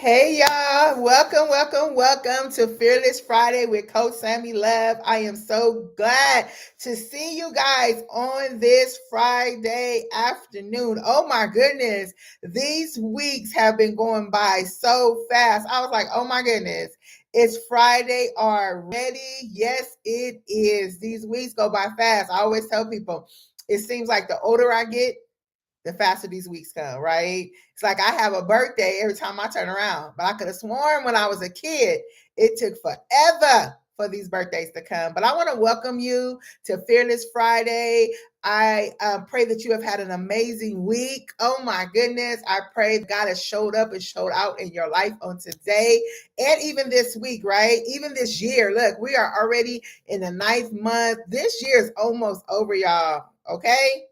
Hey y'all, welcome to Fearless Friday with Coach Sammy Love. I am so glad to see you guys on this Friday afternoon. Oh my goodness, these weeks have been going by so fast. I was like, oh my goodness, it's Friday already. Yes, it is. These weeks go by fast. I always tell people, it seems like the older I get, the faster these weeks come, right? It's like I have a birthday every time I turn around, but I could have sworn when I was a kid, it took forever for these birthdays to come. But I want to welcome you to Fearless Friday. I pray that you have had an amazing week. Oh my goodness. I pray God has showed up and showed out in your life on today and even this week, right? Even this year. Look, we are already in the ninth month. This year is almost over, y'all. Okay.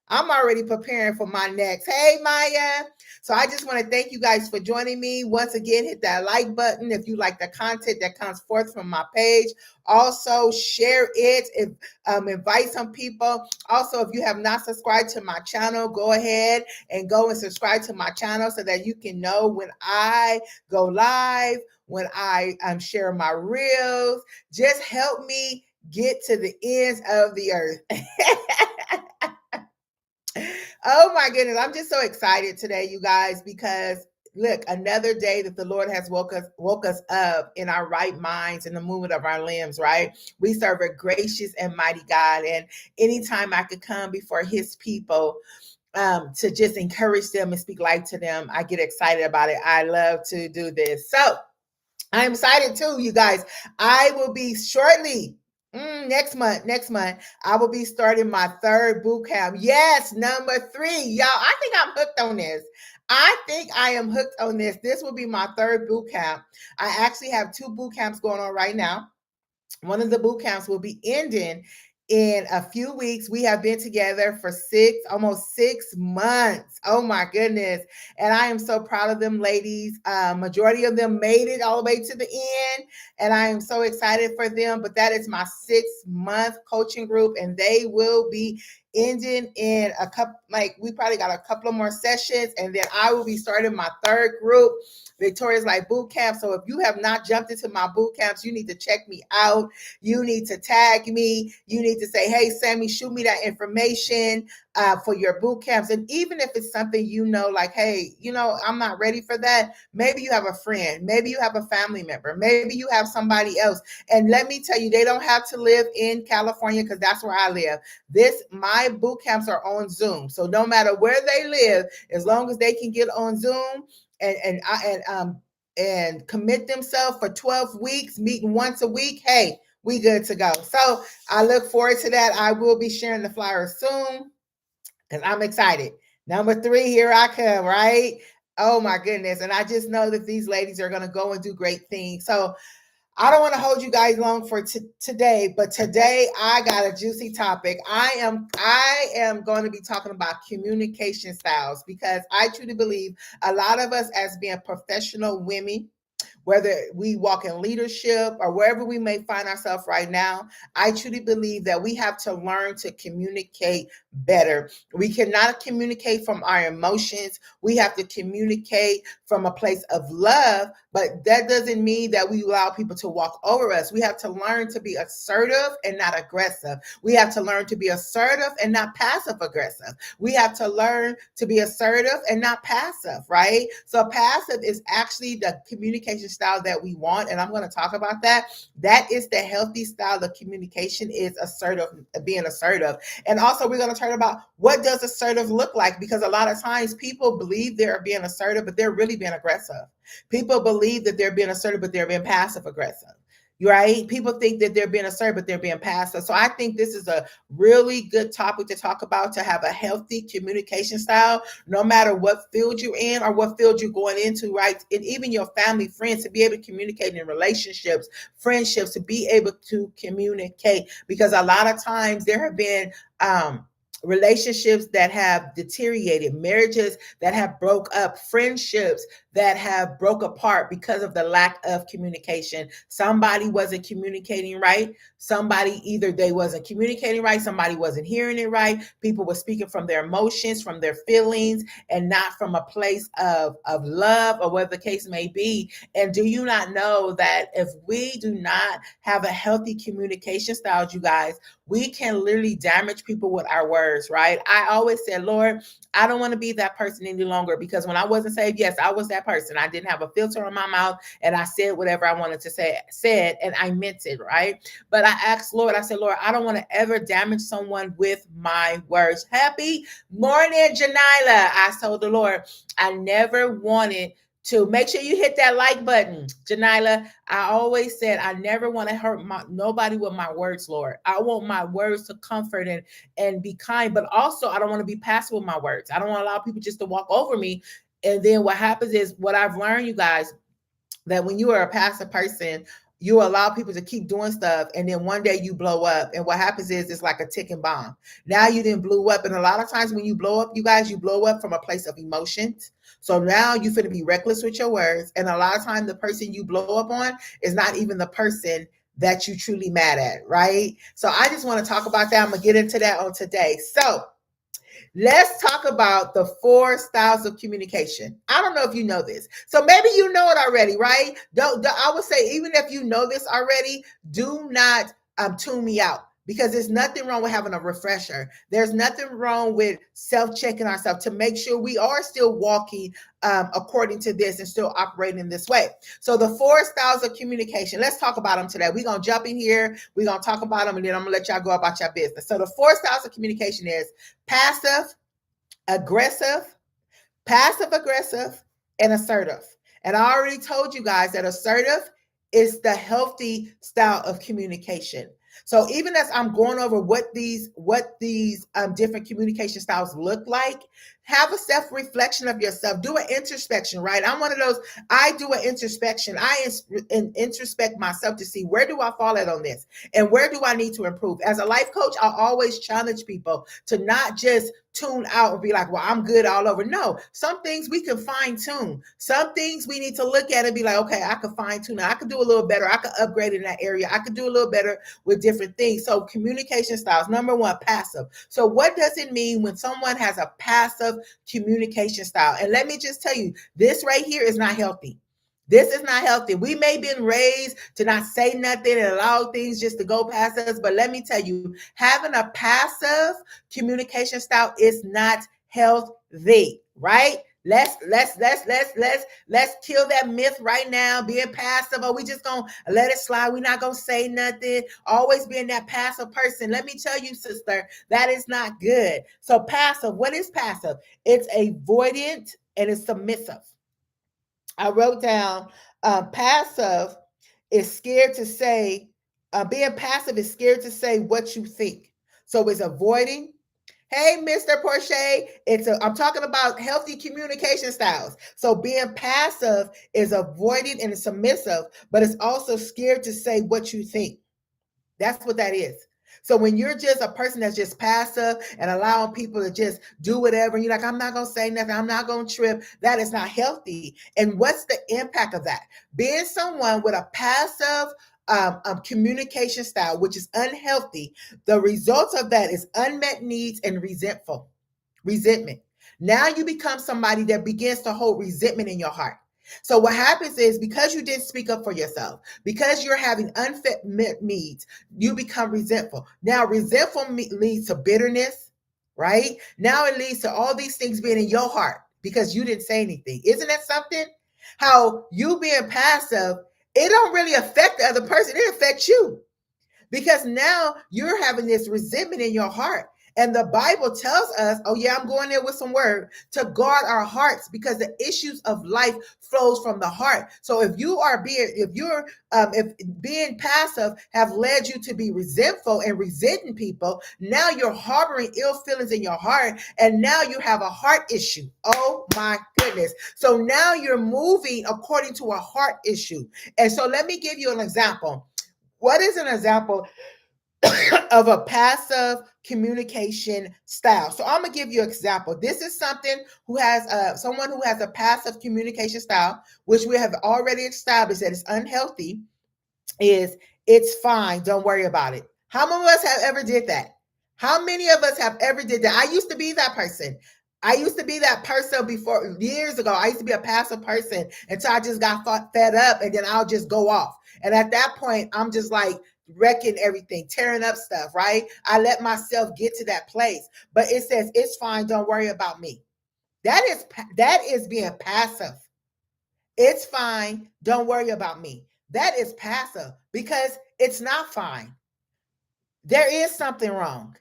I'm already preparing for my next. Hey, Maya. So I just want to thank you guys for joining me. Once again, hit that like button if you like the content that comes forth from my page. Also, share it. Invite some people. Also, if you have not subscribed to my channel, go ahead and go and subscribe to my channel so that you can know when I go live, when I share my reels. Just help me get to the ends of the earth. Oh my goodness, I'm just so excited today, you guys, because look, another day that the Lord has woke us up in our right minds, in the movement of our limbs, right? We serve a gracious and mighty God. And anytime I could come before his people to just encourage them and speak life to them, I get excited about it. I love to do this. So I'm excited too, you guys. I will be shortly next month, I will be starting my third boot camp. Yes, number 3. Y'all, I think I'm hooked on this. I think I am hooked on this. This will be my third boot camp. I actually have 2 boot camps going on right now. One of the boot camps will be ending in a few weeks. We have been together for almost 6 months. Oh my goodness. And I am so proud of them ladies. Majority of them made it all the way to the end. And I am so excited for them. But that is my 6-month coaching group. And they will be ending in a couple, like we probably got a couple of more sessions. And then I will be starting my third group, Victorious Life Boot Camp. So if you have not jumped into my boot camps, you need to check me out. You need to tag me. You need to say, hey, Sammy, shoot me that information for your boot camps. And even if it's something like, hey, I'm not ready for that. Maybe you have a friend. Maybe you have a family member. Maybe you have somebody else. And let me tell you, they don't have to live in California because that's where I live. My boot camps are on Zoom. So no matter where they live, as long as they can get on Zoom, and commit themselves for 12 weeks, meeting once a week, hey, we good to go. So I look forward to that. I will be sharing the flyers soon because I'm excited. Number 3, here I come, right? Oh my goodness. And I just know that these ladies are going to go and do great things. So I don't want to hold you guys long for today, but today I got a juicy topic. I am going to be talking about communication styles because I truly believe a lot of us as being professional women, whether we walk in leadership or wherever we may find ourselves right now, I truly believe that we have to learn to communicate better. We cannot communicate from our emotions. We have to communicate from a place of love, but that doesn't mean that we allow people to walk over us. We have to learn to be assertive and not aggressive. We have to learn to be assertive and not passive aggressive. We have to learn to be assertive and not passive, right? So passive is actually the communication style that we want, and I'm going to talk about that. That is the healthy style of communication, is assertive, being assertive. And also we're going to talk about what does assertive look like, because a lot of times people believe they're being assertive, but they're really being aggressive. People believe that they're being assertive, but they're being passive aggressive. Right? People think that they're being assertive, but they're being passive. So I think this is a really good topic to talk about, to have a healthy communication style, no matter what field you're in or what field you're going into, right? And even your family, friends, to be able to communicate in relationships, friendships, to be able to communicate, because a lot of times there have been relationships that have deteriorated, marriages that have broke up, friendships that have broke apart because of the lack of communication. Somebody wasn't communicating right. Somebody, either they wasn't communicating right, somebody wasn't hearing it right. People were speaking from their emotions, from their feelings, and not from a place of love, or whatever the case may be. And do you not know that if we do not have a healthy communication style, you guys, we can literally damage people with our words, right? I always said, Lord, I don't want to be that person any longer, because when I wasn't saved, yes, I was that person. I didn't have a filter on my mouth, and I said whatever I wanted to say, said, and I meant it, right? But I asked Lord, I said, Lord, I don't want to ever damage someone with my words. Happy morning, Janila. I told the Lord, I never wanted to. Make sure you hit that like button, Janila. I always said I never want to hurt nobody with my words, Lord. I want my words to comfort and be kind, but also I don't want to be passive with my words. I don't want to allow people just to walk over me. And then what happens is, what I've learned, you guys, that when you are a passive person, you allow people to keep doing stuff, and then one day you blow up, and what happens is it's like a ticking bomb. Now you didn't blow up, and a lot of times when you blow up, you guys, you blow up from a place of emotions. So now you're going to be reckless with your words, and a lot of times the person you blow up on is not even the person that you truly mad at, right? So I just want to talk about that. I'm going to get into that on today. So let's talk about the 4 styles of communication. I don't know if you know this. So maybe you know it already, right? I would say, even if you know this already, do not tune me out, because there's nothing wrong with having a refresher. There's nothing wrong with self-checking ourselves to make sure we are still walking according to this and still operating this way. So the 4 styles of communication, let's talk about them today. We're going to jump in here. We're going to talk about them, and then I'm going to let y'all go about your business. So the 4 styles of communication is passive aggressive, passive aggressive, and assertive. And I already told you guys that assertive is the healthy style of communication. So even as I'm going over what these different communication styles look like, have a self-reflection of yourself. Do an introspection, right? I'm one of those. I do an introspection. I introspect myself to see, where do I fall at on this, and where do I need to improve. As a life coach, I always challenge people to not just tune out and be like, well, I'm good all over. No, some things we can fine tune. Some things we need to look at and be like, okay, I could fine tune. I could do a little better. I could upgrade in that area. I could do a little better with different things. So communication styles. Number 1, passive. So what does it mean when someone has a passive communication style? And let me just tell you, this right here is not healthy. This is not healthy. We may have been raised to not say nothing and allow things just to go past us. But let me tell you, having a passive communication style is not healthy, right? Let's kill that myth right now. Being passive, or we just gonna let it slide. We're not gonna say nothing. Always being that passive person. Let me tell you, sister, that is not good. So passive, what is passive? It's avoidant and it's submissive. I wrote down passive is scared to say, being passive is scared to say what you think. So it's avoiding. Hey, Mr. Porsche, I'm talking about healthy communication styles. So being passive is avoiding and submissive, but it's also scared to say what you think. That's what that is. So when you're just a person that's just passive and allowing people to just do whatever, and you're like, I'm not going to say nothing, I'm not going to trip, that is not healthy. And what's the impact of that? Being someone with a passive communication style, which is unhealthy, the results of that is unmet needs and resentment. Now you become somebody that begins to hold resentment in your heart. So what happens is, because you didn't speak up for yourself, because you're having unmet needs, you become resentful. Now resentful leads to bitterness, right? Now it leads to all these things being in your heart because you didn't say anything. Isn't that something? How you being passive, it don't really affect the other person. It affects you, because now you're having this resentment in your heart. And the Bible tells us, oh yeah, I'm going there with some word, to guard our hearts, because the issues of life flows from the heart. So if being passive have led you to be resentful and resenting people, now you're harboring ill feelings in your heart, and now you have a heart issue. Oh my goodness. So now you're moving according to a heart issue. And so let me give you an example. What is an example of a passive communication style. So I'm gonna give you an example. This is something who has someone who has a passive communication style, which we have already established that is unhealthy. Is it's fine, don't worry about it. How many of us have ever did that? How many of us have ever did that? I used to be that person. I used to be that person before years ago. I used to be a passive person until I just got fed up, and then I'll just go off. And at that point, I'm just like wrecking everything, tearing up stuff, right? I let myself get to that place. But it says, it's fine, don't worry about me. That is being passive. It's fine, don't worry about me. That is passive because it's not fine. There is something wrong.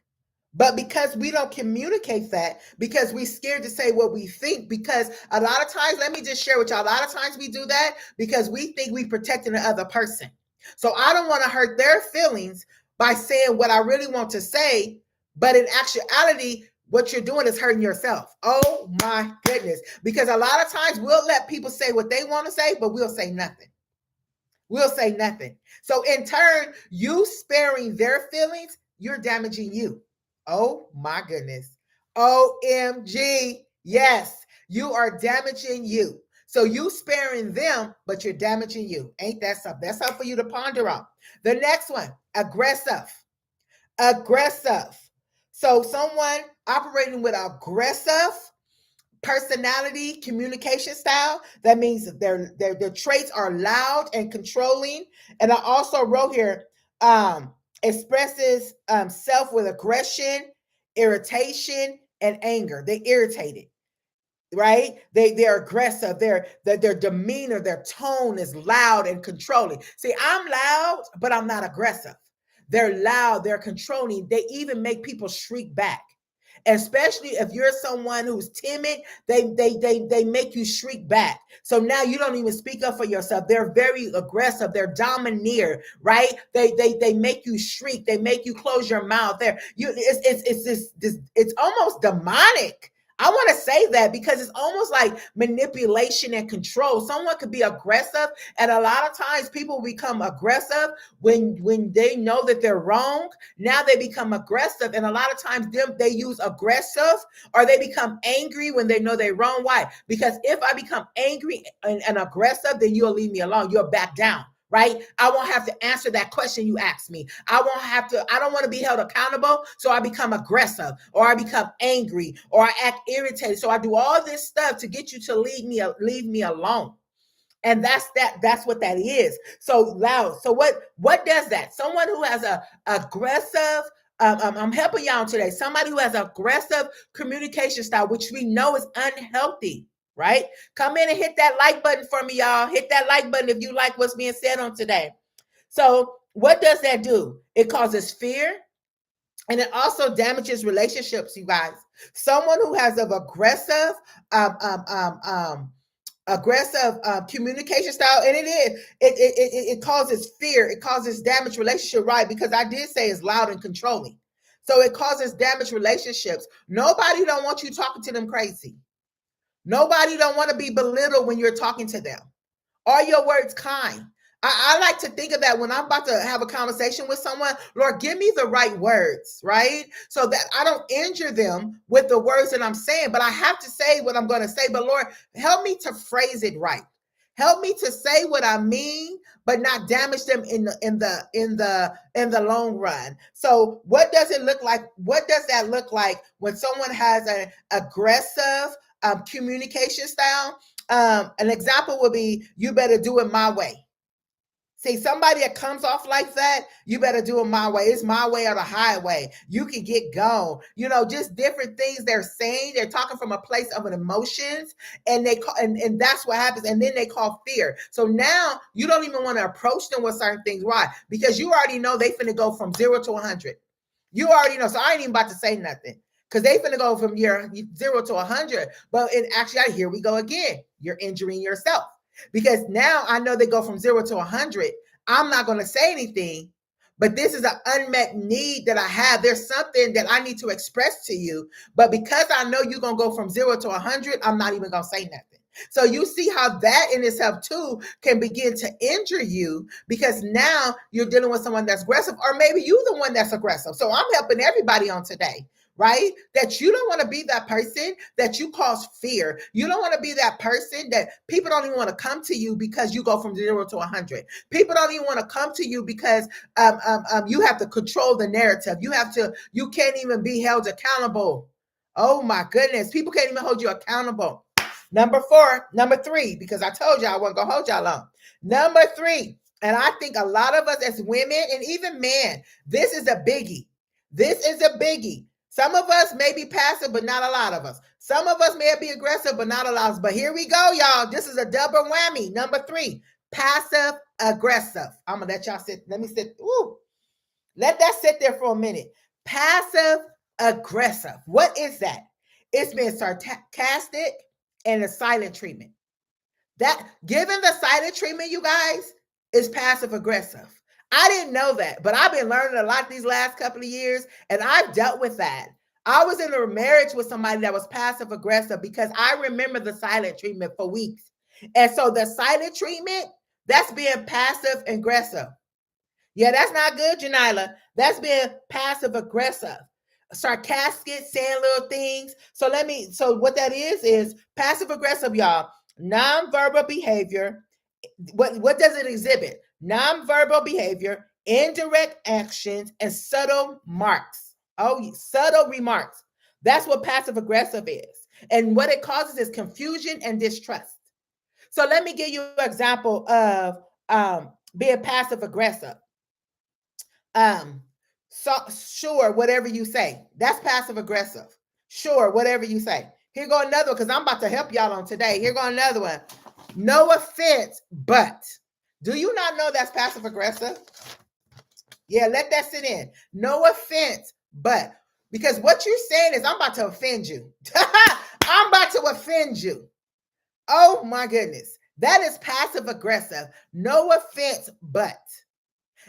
But because we don't communicate that, because we're scared to say what we think, because a lot of times, let me just share with y'all, a lot of times we do that because we think we're protecting the other person. So I don't want to hurt their feelings by saying what I really want to say, but in actuality, what you're doing is hurting yourself. Oh my goodness. Because a lot of times we'll let people say what they want to say, but we'll say nothing. We'll say nothing. So in turn, you sparing their feelings, you're damaging you. Oh my goodness. OMG. Yes, you are damaging you. So you sparing them, but you're damaging you. Ain't that something? That's something for you to ponder on. The next one, aggressive. Aggressive. So someone operating with aggressive personality, communication style, that means their traits are loud and controlling. And I also wrote here, expresses self with aggression, irritation, and anger. They irritated, right? They're aggressive. Their demeanor, their tone is loud and controlling. See, I'm loud, but I'm not aggressive. They're loud, they're controlling. They even make people shriek back. Especially if you're someone who's timid, they make you shriek back. So now you don't even speak up for yourself. They're very aggressive. They're domineer, right? They make you shriek. They make you close your mouth. It's almost demonic. I want to say that because it's almost like manipulation and control. Someone could be aggressive, and a lot of times people become aggressive when they know that they're wrong. Now they become aggressive, and a lot of times they use aggressive, or they become angry when they know they're wrong. Why? Because if I become angry and aggressive, then you'll leave me alone. You'll back down. Right? I won't have to answer that question you asked me. I don't want to be held accountable. So I become aggressive, or I become angry, or I act irritated. So I do all this stuff to get you to leave me alone. And that's what that is. So loud. So what does that? Someone who has a aggressive, I'm helping y'all today. Somebody who has aggressive communication style, which we know is unhealthy. Right? Come in and hit that like button for me, y'all. Hit that like button if you like what's being said on today. So what does that do? It causes fear, and it also damages relationships, you guys. Someone who has an aggressive communication style, and it causes fear, it causes damaged relationship, right? Because I did say it's loud and controlling. So it causes damaged relationships. Nobody don't want you talking to them crazy. Nobody don't want to be belittled when you're talking to them. Are your words kind? I like to think of that when I'm about to have a conversation with someone. Lord, give me the right words, right? So that I don't injure them with the words that I'm saying, but I have to say what I'm going to say. But Lord, help me to phrase it right. Help me to say what I mean, but not damage them in the long run. So what does it look like? What does that look like when someone has an aggressive communication style? An example would be, you better do it my way. See, somebody that comes off like that, you better do it my way. It's my way or the highway. You can get gone. Just different things they're saying. They're talking from a place of emotions, and and that's what happens. And then they call fear. So now you don't even want to approach them with certain things. Why? Because you already know they finna go from 0 to 100. You already know. So I ain't even about to say nothing. Because they finna go from 0 to 100. But in actuality, here we go again. You're injuring yourself. Because now I know they go from 0 to 100. I'm not going to say anything, but this is an unmet need that I have. There's something that I need to express to you. But because I know you're going to go from 0 to 100, I'm not even going to say nothing. So you see how that in itself too can begin to injure you, because now you're dealing with someone that's aggressive, or maybe you're the one that's aggressive. So I'm helping everybody on today, right? That you don't want to be that person that you cause fear. You don't want to be that person that people don't even want to come to you because you go from 0 to 100. People don't even want to come to you because you have to control the narrative. You can't even be held accountable. Oh my goodness. People can't even hold you accountable. Number three, because I told y'all I wasn't going to hold y'all long. Number three, and I think a lot of us as women and even men, this is a biggie. This is a biggie. Some of us may be passive, but not a lot of us. Some of us may be aggressive, but not a lot of us. But here we go, y'all. This is a double whammy. Number three, passive aggressive. I'm going to let y'all sit. Let me sit. Ooh. Let that sit there for a minute. Passive aggressive. What is that? It's been sarcastic and a silent treatment. That given the silent treatment, you guys, is passive aggressive. I didn't know that, but I've been learning a lot these last couple of years, and I've dealt with that. I was in a marriage with somebody that was passive aggressive because I remember the silent treatment for weeks. And so the silent treatment, that's being passive aggressive. Yeah, that's not good, Janila. That's being passive aggressive. Sarcastic, saying little things. So what that is passive aggressive, y'all. Nonverbal behavior. What does it exhibit? Nonverbal behavior, indirect actions, and subtle marks. Oh, subtle remarks. That's what passive aggressive is. And what it causes is confusion and distrust. So let me give you an example of being passive aggressive. So sure, whatever you say. That's passive aggressive. Sure, whatever you say. Here go another one, because I'm about to help y'all on today. Here go another one. No offense, but. Do you not know that's passive aggressive? Yeah, let that sit in. No offense, but. Because what you're saying is, I'm about to offend you. I'm about to offend you. Oh my goodness. That is passive aggressive. No offense, but.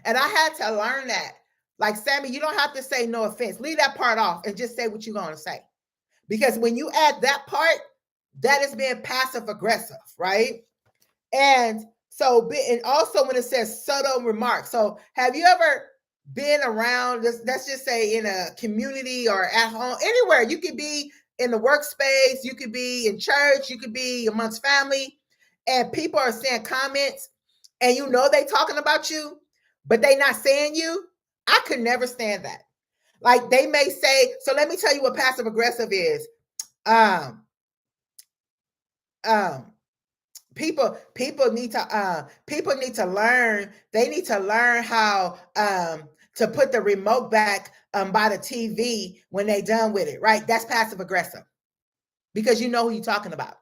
And I had to learn that. Like, Sammy, you don't have to say no offense. Leave that part off and just say what you're going to say. Because when you add that part, that is being passive aggressive, right? And so, and also when it says subtle remarks. So have you ever been around, let's just say in a community or at home, anywhere? You could be in the workspace, you could be in church, you could be amongst family, and people are saying comments, and you know they talking about you, but they not saying you. I could never stand that. Like, they may say, so let me tell you what passive aggressive is. People need to learn. They need to learn how to put the remote back by the TV when they done with it, right? That's passive aggressive, because you know who you're talking about,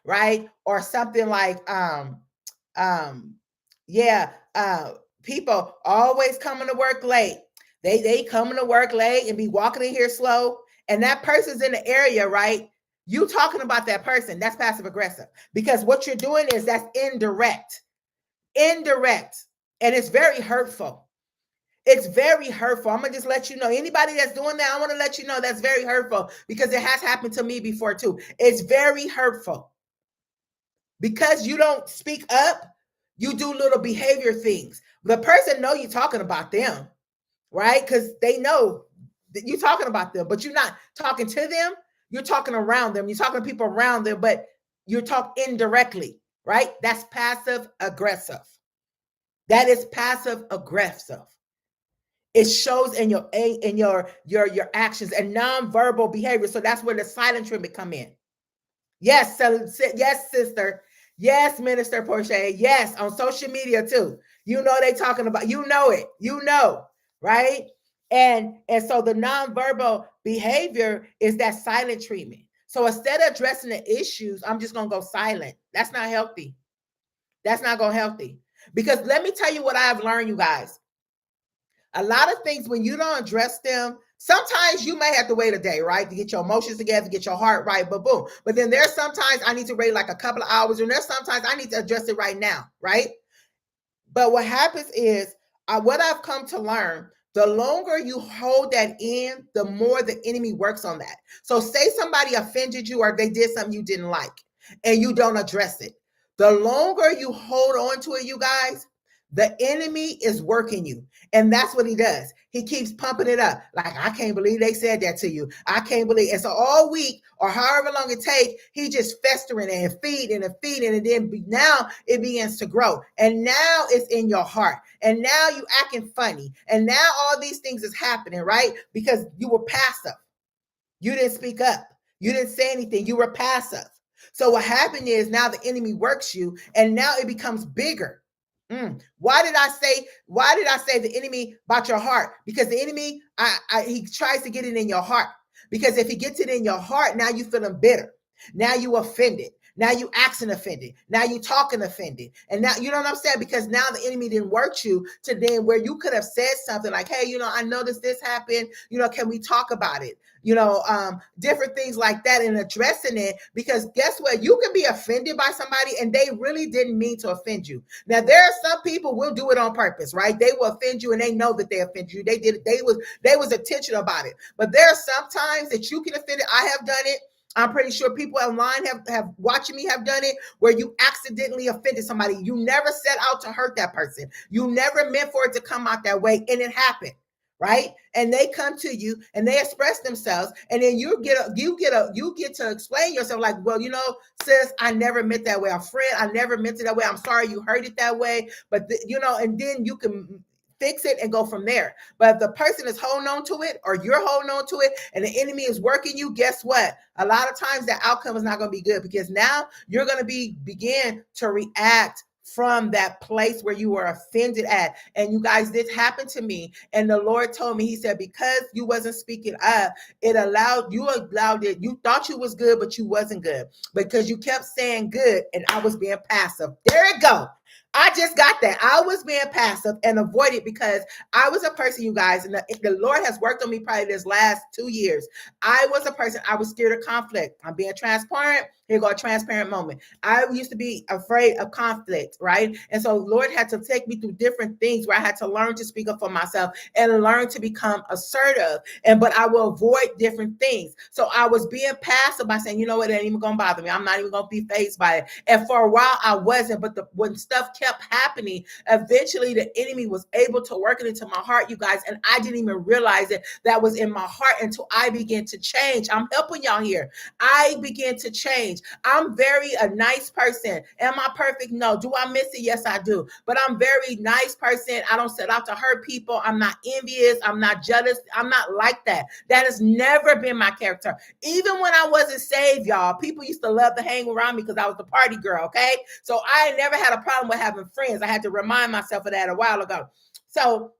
right? Or something like people always coming to work late. They coming to work late and be walking in here slow, and that person's in the area, right? You talking about that person, that's passive aggressive, because what you're doing is that's indirect, and it's very hurtful. It's very hurtful. I'm gonna just let you know, anybody that's doing that, I want to let you know that's very hurtful, because it has happened to me before too. It's very hurtful because you don't speak up. You do little behavior things. The person know you're talking about them, right? Because they know that you're talking about them, but you're not talking to them. You're talking around them. You're talking to people around them, but you're talking indirectly, right? That's passive aggressive. That is passive aggressive. It shows in your actions and nonverbal behavior. So that's where the silent treatment come in. Yes, yes, sister. Yes, Minister Portia. Yes, on social media too. You know they talking about. You know it. You know, right? And so the nonverbal behavior is that silent treatment. So instead of addressing the issues, I'm just gonna go silent. That's not healthy. That's not gonna healthy. Because let me tell you what I've learned, you guys. A lot of things, when you don't address them, sometimes you may have to wait a day, right? To get your emotions together, get your heart right, but boom. But then there's sometimes I need to wait like a couple of hours, and there's sometimes I need to address it right now, right? But what happens is, what I've come to learn, the longer you hold that in, the more the enemy works on that. So say somebody offended you or they did something you didn't like. and you don't address it. The longer you hold on to it, you guys, the enemy is working you. And that's what he does. He keeps pumping it up. Like, I can't believe they said that to you. I can't believe. And so all week or however long it takes, he just festering and feeding and feeding. And then now it begins to grow. And now it's in your heart. And now you acting funny. And now all these things is happening, right? Because you were passive. You didn't speak up. You didn't say anything. You were passive. So what happened is now the enemy works you, and now it becomes bigger. Why did I say the enemy about your heart? Because the enemy, he tries to get it in your heart. Because if he gets it in your heart, now you feeling bitter. Now you offended. Now you acting offended. Now you talking offended. And now, you know what I'm saying? Because now the enemy didn't work you to then where you could have said something like, hey, I noticed this happened. Can we talk about it? Different things like that, and addressing it, because guess what? You can be offended by somebody and they really didn't mean to offend you. Now, there are some people will do it on purpose, right? They will offend you and they know that they offended you. They did it. They was intentional about it. But there are some times that you can offend it. I have done it. I'm pretty sure people online have watching me have done it, where you accidentally offended somebody. You never set out to hurt that person. You never meant for it to come out that way, and it happened. Right? And they come to you and they express themselves, and then you get to explain yourself like, well, sis, I never meant that way. A friend, I never meant it that way. I'm sorry you heard it that way. But and then you can fix it and go from there. But if the person is holding on to it, or you're holding on to it, and the enemy is working you, guess what? A lot of times that outcome is not going to be good, because now you're going to begin to react from that place where you were offended at. And you guys, this happened to me. And the Lord told me, he said, because you wasn't speaking up, you allowed it. You thought you was good, but you wasn't good, because you kept saying good. And I was being passive. There it go. I just got that. I was being passive and avoided, because I was a person, you guys, and the Lord has worked on me probably this last 2 years. I was a person, I was scared of conflict. I'm being transparent. Here go a transparent moment. I used to be afraid of conflict, right? And so Lord had to take me through different things where I had to learn to speak up for myself and learn to become assertive. But I will avoid different things. So I was being passive by saying, you know what, it ain't even gonna bother me. I'm not even gonna be fazed by it. And for a while I wasn't, but when stuff kept happening, eventually the enemy was able to work it into my heart, you guys, and I didn't even realize it that was in my heart until I began to change. I'm helping y'all here. I began to change. I'm very a nice person. Am I perfect? No. Do I miss it? Yes, I do. But I'm very nice person. I don't set out to hurt people. I'm not envious. I'm not jealous. I'm not like that. That has never been my character. Even when I wasn't saved, y'all, people used to love to hang around me because I was the party girl, okay? So I never had a problem with having friends. I had to remind myself of that a while ago. So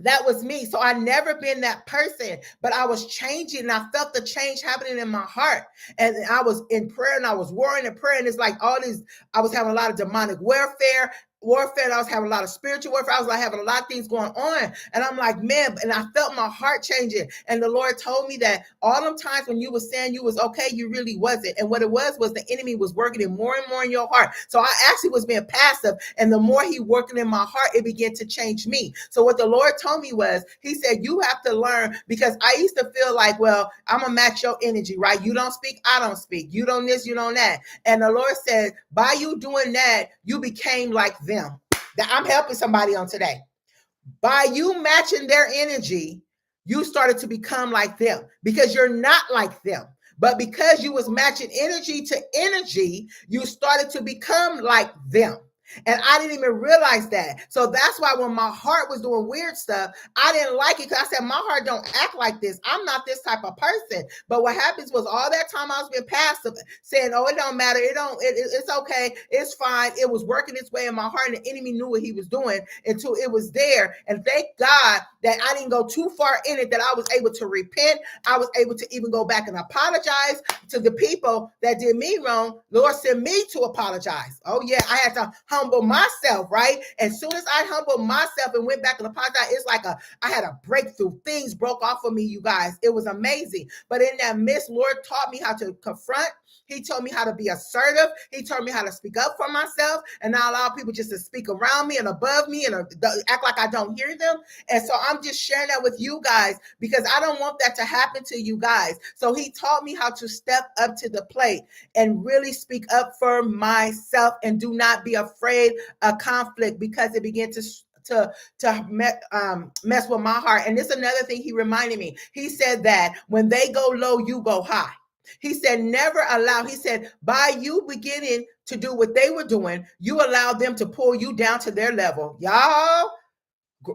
that was me. So I never been that person, but I was changing, and I felt the change happening in my heart. And I was in prayer, and I was warring in prayer. And it's like I was having a lot of demonic warfare. And I was having a lot of spiritual warfare. I was like having a lot of things going on. And I'm like, man, and I felt my heart changing. And the Lord told me that all them times when you were saying you was okay, you really wasn't. And what it was the enemy was working it more and more in your heart. So I actually was being passive. And the more he working in my heart, it began to change me. So what the Lord told me was, he said, you have to learn, because I used to feel like, well, I'm going to match your energy, right? You don't speak, I don't speak. You don't this, you don't that. And the Lord said, by you doing that, you became like them. That I'm helping somebody on today. By you matching their energy, you started to become like them, because you're not like them. But because you was matching energy to energy, you started to become like them. And I didn't even realize that. So that's why when my heart was doing weird stuff, I didn't like it, because I said, my heart don't act like this. I'm not this type of person. But what happens was, all that time I was being passive, saying, oh, it don't matter. It's okay. It's fine. It was working its way in my heart, and the enemy knew what he was doing until it was there. And thank God that I didn't go too far in it, that I was able to repent. I was able to even go back and apologize to the people that did me wrong. Lord sent me to apologize. Oh yeah, I had to humble myself, right? As soon as I humbled myself and went back and apologized, it's like I had a breakthrough. Things broke off of me, you guys. It was amazing. But in that midst, Lord taught me how to confront. He told me how to be assertive. He told me how to speak up for myself and not allow people just to speak around me and above me and act like I don't hear them. And so I'm just sharing that with you guys because I don't want that to happen to you guys. So he taught me how to step up to the plate and really speak up for myself and do not be afraid of conflict because it began to mess with my heart. And this is another thing he reminded me. He said that when they go low, you go high. He said, never allow, he said, by you beginning to do what they were doing, you allow them to pull you down to their level. Y'all,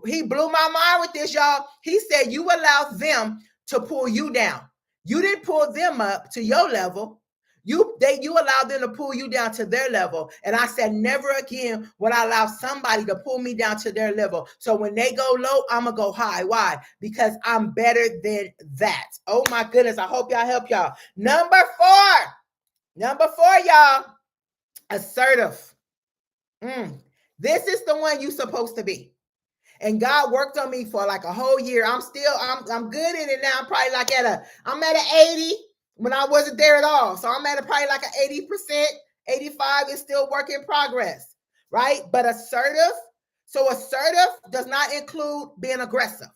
he blew my mind with this, y'all. He said, you allow them to pull you down. You didn't pull them up to your level. You allow them to pull you down to their level. And I said, never again would I allow somebody to pull me down to their level. So when they go low, I'm going to go high. Why? Because I'm better than that. Oh my goodness. I hope y'all help y'all. Number four, y'all, assertive. This is the one you're supposed to be. And God worked on me for like a whole year. I'm good in it now. I'm probably like I'm at an 80 when I wasn't there at all. So I'm at probably like an 80%, 85 is still work in progress, right? But assertive. So assertive does not include being aggressive.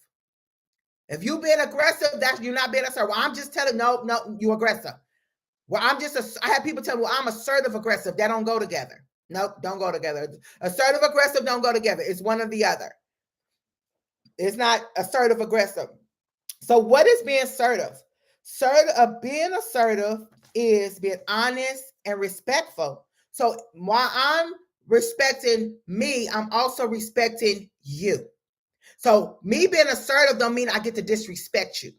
If you being aggressive, you're not being assertive. Well, I'm just telling, no, you aggressive. Well, I have people tell me, well, I'm assertive aggressive. That don't go together. Nope, don't go together. Assertive aggressive don't go together. It's one or the other. It's not assertive aggressive. So what is being assertive? Being assertive is being honest and respectful. So while I'm respecting me, I'm also respecting you. So me being assertive don't mean I get to disrespect you,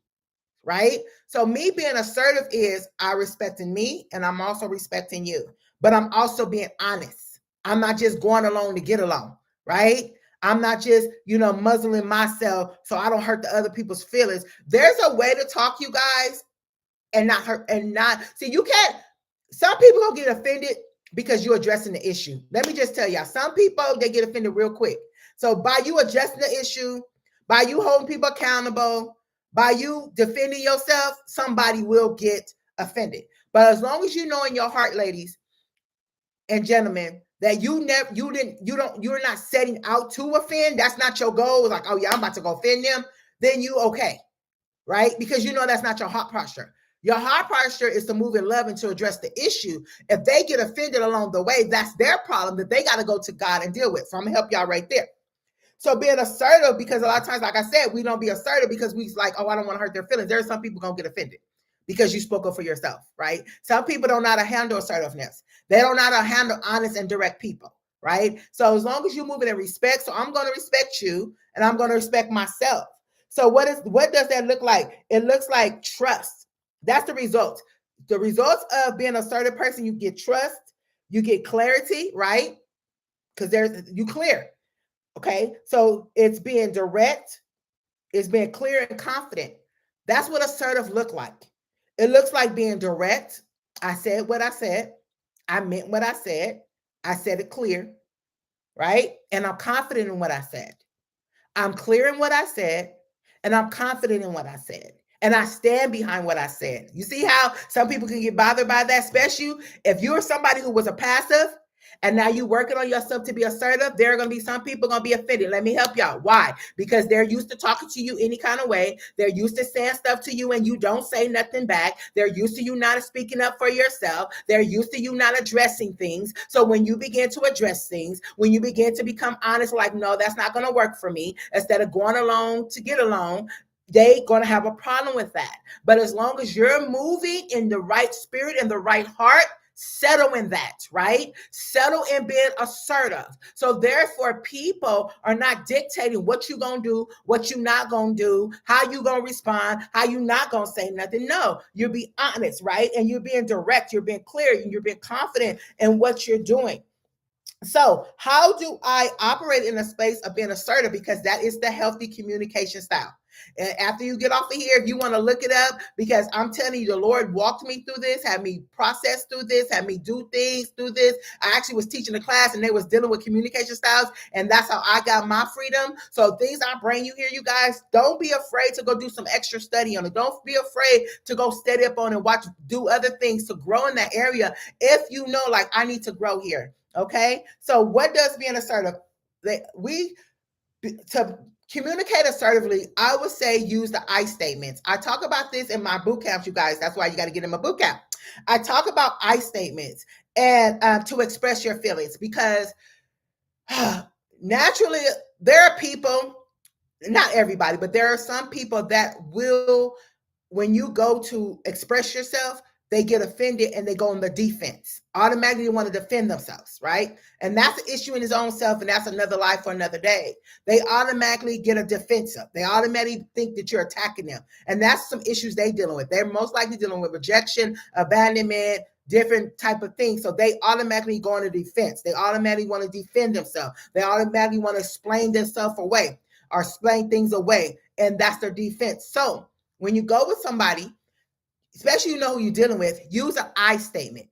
right? So me being assertive is I respecting me and I'm also respecting you, but I'm also being honest. I'm not just going along to get along, right? I'm not just, muzzling myself so I don't hurt the other people's feelings. There's a way to talk, you guys, and not hurt and not see. You can't. Some people gonna get offended because you're addressing the issue. Let me just tell y'all, some people they get offended real quick. So by you addressing the issue, by you holding people accountable, by you defending yourself, somebody will get offended. But as long as you know in your heart, ladies and gentlemen, that you're not setting out to offend. That's not your goal. Like, oh yeah, I'm about to go offend them. Then you okay, right? Because you know that's not your heart posture. Your heart posture is to move in love and to address the issue. If they get offended along the way, that's their problem that they got to go to God and deal with. So I'm gonna help y'all right there. So being assertive, because a lot of times, like I said, we don't be assertive because we like, oh, I don't want to hurt their feelings. There are some people gonna get offended because you spoke up for yourself, right? Some people don't know how to handle assertiveness. They don't know how to handle honest and direct people, right? So as long as you're moving in respect, so I'm going to respect you and I'm going to respect myself. So what does that look like? It looks like trust. That's the results. The results of being an assertive person, you get trust, you get clarity, right? Because you clear. Okay. So it's being direct, it's being clear and confident. That's what assertive look like. It looks like being direct. I said what I said. I meant what I said. I said it clear, right? And I'm confident in what I said. I'm clear in what I said, and I'm confident in what I said. And I stand behind what I said. You see how some people can get bothered by that, especially if you're somebody who was a passive and now you're working on yourself to be assertive. There are going to be some people going to be offended. Let me help y'all. Why? Because they're used to talking to you any kind of way. They're used to saying stuff to you and you don't say nothing back. They're used to you not speaking up for yourself. They're used to you not addressing things. So when you begin to address things, when you begin to become honest, like, no, that's not going to work for me, instead of going along to get along, they're going to have a problem with that. But as long as you're moving in the right spirit and the right heart, settle in that, right? Settle in being assertive. So therefore, people are not dictating what you're going to do, what you're not going to do, how you going to respond, how you not going to say nothing. No, you're being honest, right? And you're being direct, you're being clear, and you're being confident in what you're doing. So how do I operate in a space of being assertive? Because that is the healthy communication style. And after you get off of here, if you want to look it up, because I'm telling you, the Lord walked me through this, had me process through this, had me do things through this. I actually was teaching a class and they was dealing with communication styles, and that's how I got my freedom. So things I bring you here, you guys, don't be afraid to go do some extra study on it. Don't be afraid to go study up on and watch, do other things to grow in that area. If you know, like, I need to grow here. Okay. So what does being assertive? To communicate assertively, I would say use the I statements. I talk about this in my boot camps, you guys. That's why you got to get in my boot camp. I talk about I statements and to express your feelings, because naturally there are people, not everybody, but there are some people that will, when you go to express yourself, they get offended and they go on the defense. Automatically want to defend themselves, right? And that's an issue in his own self, and that's another life for another day. They automatically get a defensive. They automatically think that you're attacking them. And that's some issues they're dealing with. They're most likely dealing with rejection, abandonment, different type of things. So they automatically go into defense. They automatically want to defend themselves. They automatically want to explain themselves away or explain things away. And that's their defense. So when you go with somebody, especially you know who you're dealing with, use an I statement.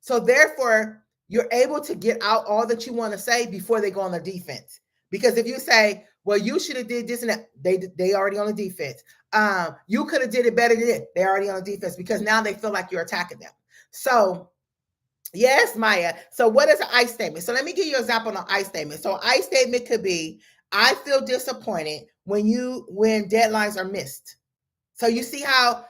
So therefore, you're able to get out all that you want to say before they go on the defense. Because if you say, well, you should have did this and that, they already on the defense. You could have did it better than it. They're already on the defense because now they feel like you're attacking them. So yes, Maya. So what is an I statement? So let me give you an example on an I statement. So I statement could be, I feel disappointed when deadlines are missed. So you see how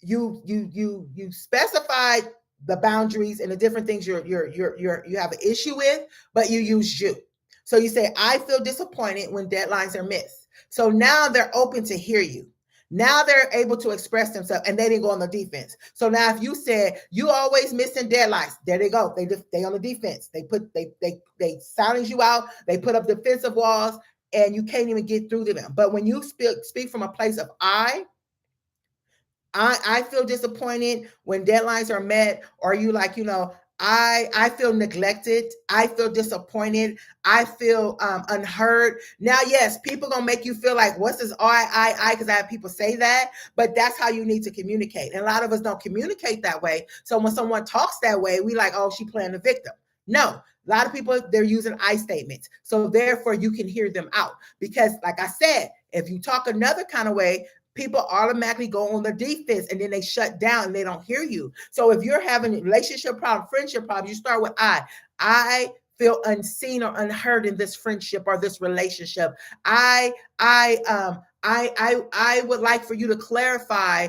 you specified the boundaries and the different things you have an issue with, but you use you. So you say, I feel disappointed when deadlines are missed. So now they're open to hear you. Now they're able to express themselves, and they didn't go on the defense. So now if you said you always missing deadlines, there they go. They on the defense. They silence you out. They put up defensive walls, and you can't even get through to them. But when you speak from a place of I feel disappointed when deadlines are met, or you like, I feel neglected. I feel disappointed. I feel unheard. Now, yes, people gonna make you feel like, what's this I, because I have people say that, but that's how you need to communicate. And a lot of us don't communicate that way. So when someone talks that way, we like, oh, she playing the victim. No, a lot of people, they're using I statements. So therefore you can hear them out, because like I said, if you talk another kind of way, people automatically go on the defense, and then they shut down and they don't hear you. So if you're having a relationship problem, friendship problem, you start with I feel unseen or unheard in this friendship or this relationship. I would like for you to clarify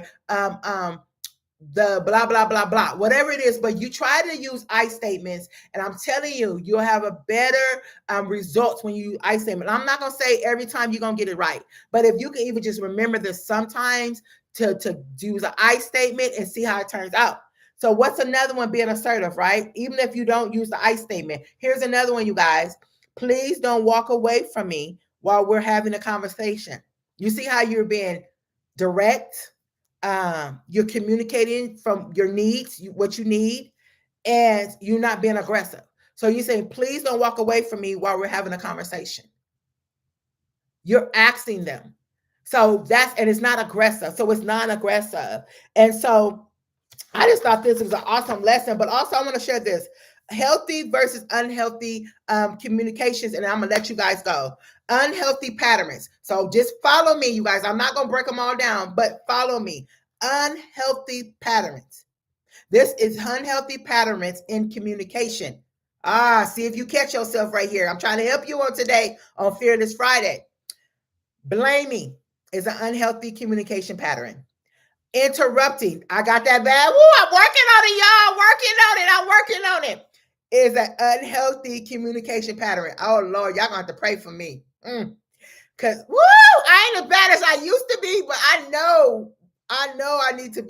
the blah, blah, blah, blah, whatever it is, but you try to use I statements, and I'm telling you, you'll have a better results when you use I statement. I'm not going to say every time you're going to get it right, but if you can even just remember this sometimes to use an I statement and see how it turns out. So what's another one? Being assertive, right? Even if you don't use the I statement, here's another one, you guys. Please don't walk away from me while we're having a conversation. You see how you're being direct? You're communicating from your needs, what you need, and you're not being aggressive. So you say, please don't walk away from me while we're having a conversation. You're asking them. So and it's not aggressive. So it's non-aggressive. And so I just thought this was an awesome lesson, but also I want to share this. Healthy versus unhealthy communications, and I'm gonna let you guys go. Unhealthy patterns. So just follow me, you guys. I'm not gonna break them all down, but follow me. Unhealthy patterns. This is unhealthy patterns in communication. See if you catch yourself right here. I'm trying to help you on today on Fearless Friday. Blaming is an unhealthy communication pattern. Interrupting. I got that bad. Woo, I'm working on it, y'all. I'm working on it. Is an unhealthy communication pattern. Oh, Lord, y'all gonna have to pray for me. Because, woo, I ain't as bad as I used to be, but I know I need to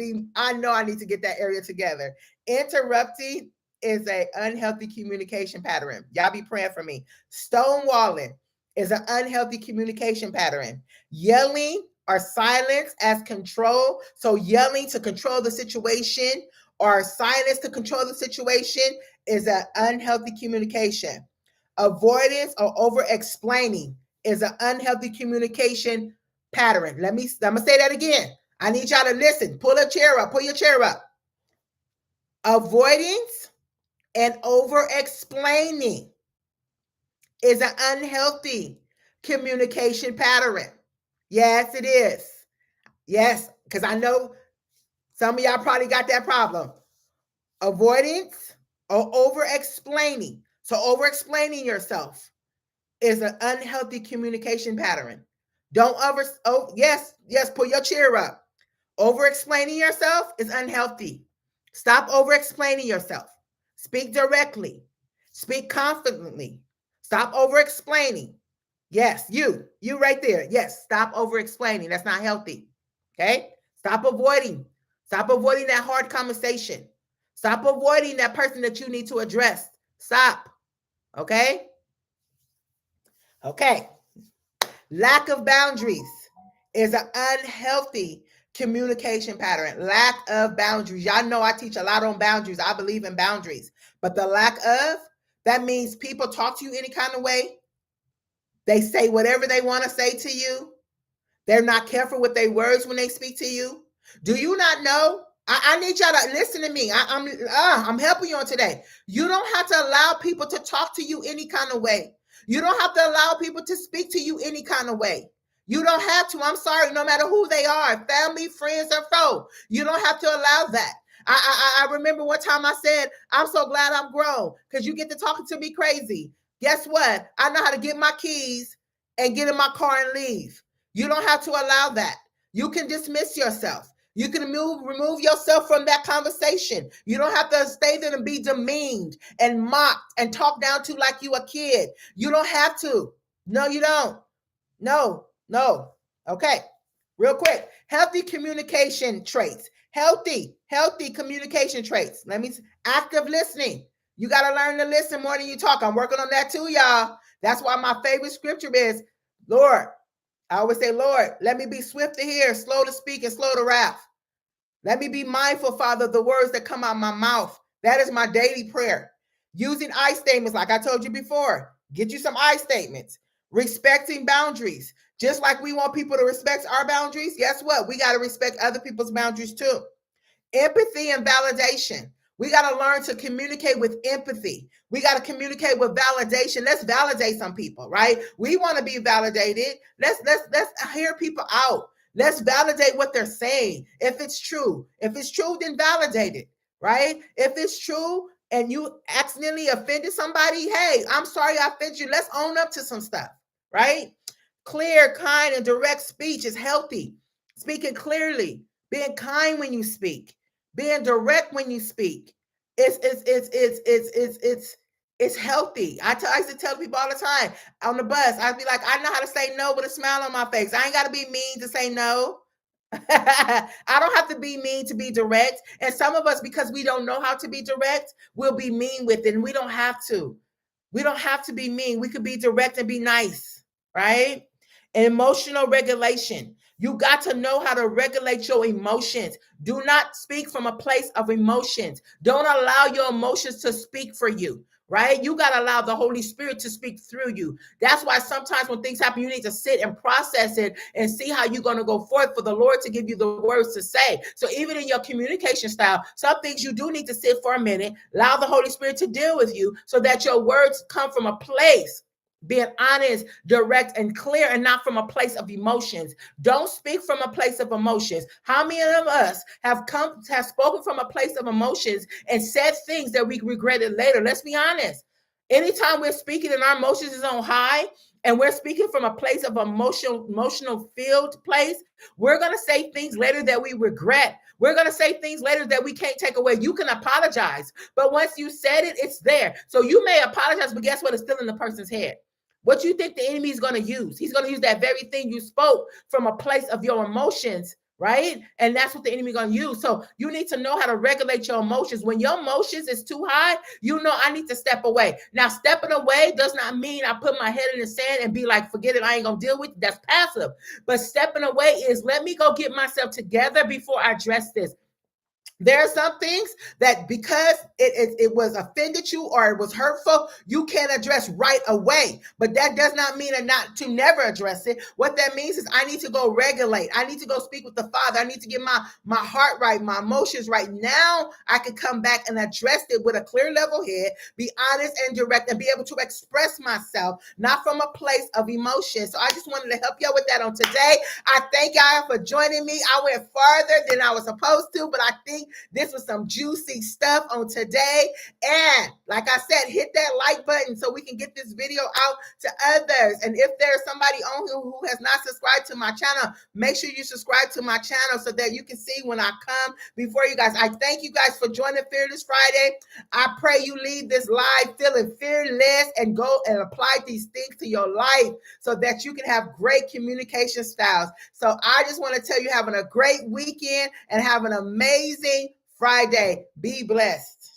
get that area together. Interrupting is an unhealthy communication pattern. Y'all be praying for me. Stonewalling is an unhealthy communication pattern. Yelling or silence as control. So yelling to control the situation or silence to control the situation is an unhealthy communication. Avoidance or over-explaining is an unhealthy communication pattern. I'm gonna say that again. I need y'all to listen. Pull a chair up. Pull your chair up. Avoidance and over-explaining is an unhealthy communication pattern. Yes, it is. Yes, because I know some of y'all probably got that problem. Avoidance or over-explaining. So over-explaining yourself is an unhealthy communication pattern. Don't yes, pull your chair up. Over-explaining yourself is unhealthy. Stop over-explaining yourself. Speak directly. Speak confidently. Stop over-explaining. Yes, you right there. Yes, stop over-explaining. That's not healthy. Okay? Stop avoiding. Stop avoiding that hard conversation. Stop avoiding that person that you need to address. Stop. Okay? Okay. Lack of boundaries is an unhealthy communication pattern. Lack of boundaries. Y'all know I teach a lot on boundaries. I believe in boundaries. But the lack of, that means people talk to you any kind of way. They say whatever they want to say to you. They're not careful with their words when they speak to you. Do you not know? I need y'all to listen to me. I'm helping you on today. You don't have to allow people to talk to you any kind of way. You don't have to allow people to speak to you any kind of way. You don't have to. I'm sorry, no matter who they are, family, friends, or foe. You don't have to allow that. I remember one time I said, I'm so glad I'm grown because you get to talking to me crazy. Guess what? I know how to get my keys and get in my car and leave. You don't have to allow that. You can dismiss yourself. You can remove yourself from that conversation. You don't have to stay there and be demeaned and mocked and talked down to like you a kid. You don't have to. No, you don't. No. Okay. Real quick. Healthy communication traits. Healthy communication traits. Active listening. You got to learn to listen more than you talk. I'm working on that too, y'all. That's why my favorite scripture is, Lord, I always say, Lord, let me be swift to hear, slow to speak, and slow to wrath. Let me be mindful, Father, of the words that come out of my mouth. That is my daily prayer. Using I statements, like I told you before. Get you some I statements. Respecting boundaries. Just like we want people to respect our boundaries, guess what? We got to respect other people's boundaries too. Empathy and validation. We got to learn to communicate with empathy. We got to communicate with validation. Let's validate some people, right? We want to be validated. Let's hear people out. Let's validate what they're saying. If it's true, then validate it, right? If it's true and you accidentally offended somebody, hey, I'm sorry I offended you. Let's own up to some stuff, right? Clear, kind, and direct speech is healthy. Speaking clearly, being kind when you speak, being direct when you speak. It's healthy. I used to tell people all the time on the bus, I'd be like, I know how to say no with a smile on my face. I ain't got to be mean to say no. I don't have to be mean to be direct. And some of us, because we don't know how to be direct, we'll be mean with it. And we don't have to. We don't have to be mean. We could be direct and be nice, right? Emotional regulation. You got to know how to regulate your emotions. Do not speak from a place of emotions. Don't allow your emotions to speak for you, right? You got to allow the Holy Spirit to speak through you. That's why sometimes when things happen, you need to sit and process it and see how you're going to go forth for the Lord to give you the words to say. So even in your communication style, some things you do need to sit for a minute, allow the Holy Spirit to deal with you so that your words come from a place being honest, direct, and clear, and not from a place of emotions. Don't speak from a place of emotions. How many of us have spoken from a place of emotions and said things that we regretted later? Let's be honest. Anytime we're speaking and our emotions is on high, and we're speaking from a place of emotional filled place, we're going to say things later that we regret. We're going to say things later that we can't take away. You can apologize, but once you said it, it's there. So you may apologize, but guess what? It's still in the person's head. What you think the enemy is going to use? He's going to use that very thing you spoke from a place of your emotions, right? And that's what the enemy is going to use. So you need to know how to regulate your emotions. When your emotions is too high, you know, I need to step away. Now, stepping away does not mean I put my head in the sand and be like, forget it, I ain't going to deal with it. That's passive. But stepping away is let me go get myself together before I address this. There are some things that because it was offended you or it was hurtful, you can't address right away. But that does not mean not to never address it. What that means is I need to go regulate. I need to go speak with the Father. I need to get my heart right, my emotions right. Now I can come back and address it with a clear level head, be honest and direct, and be able to express myself, not from a place of emotion. So I just wanted to help y'all with that on today. I thank y'all for joining me. I went farther than I was supposed to, but I think this was some juicy stuff on today. And like I said, hit that like button so we can get this video out to others. And if there's somebody on here who has not subscribed to my channel, make sure you subscribe to my channel so that you can see when I come before you guys. I thank you guys for joining Fearless Friday. I pray you leave this live feeling fearless and go and apply these things to your life so that you can have great communication styles. So I just want to tell you, having a great weekend and have an amazing Friday. Be blessed.